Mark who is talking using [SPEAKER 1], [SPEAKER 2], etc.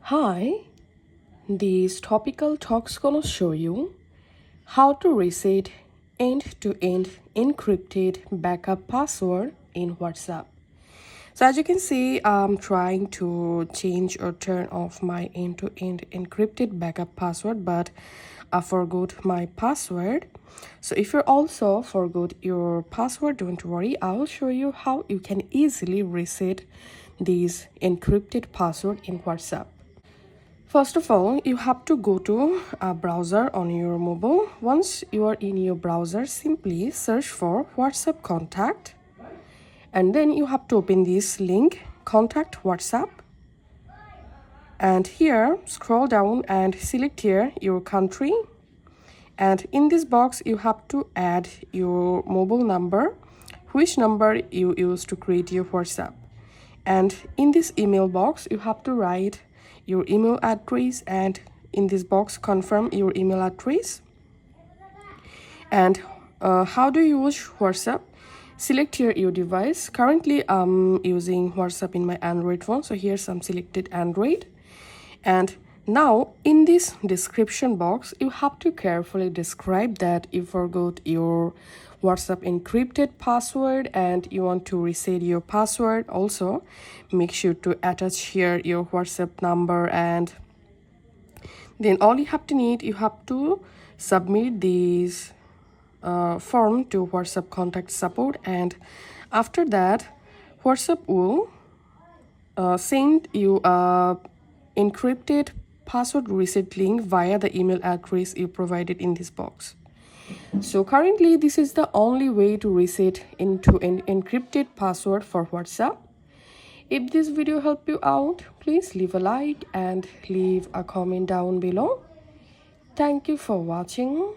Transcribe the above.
[SPEAKER 1] Hi, this topical talk's gonna show you how to reset end-to-end encrypted backup password in WhatsApp. So as you can see, I'm trying to change or turn off my end-to-end encrypted backup password, but I forgot my password. So if you also forgot your password, don't worry, I will show you how you can easily reset this encrypted password in WhatsApp. First of all, you have to go to a browser on your mobile. Once you are in your browser, simply search for WhatsApp contact. And then you have to open this link, contact WhatsApp. And here, scroll down and select here your country. And in this box, you have to add your mobile number, which number you use to create your WhatsApp. And in this email box, you have to write your email address, and in this box confirm your email address. And how do you use WhatsApp? Select here your device. Currently I'm using WhatsApp in my Android phone, so here's I'm selected Android. And now in this description box, you have to carefully describe that you forgot your WhatsApp encrypted password and you want to reset your password. Also make sure to attach here your WhatsApp number, and then all you have to submit this form to WhatsApp contact support. And after that, WhatsApp will send you a encrypted password reset link via the email address you provided in this box. So currently this is the only way to reset into an encrypted password for WhatsApp. If this video helped you out, please leave a like and leave a comment down below. Thank you for watching.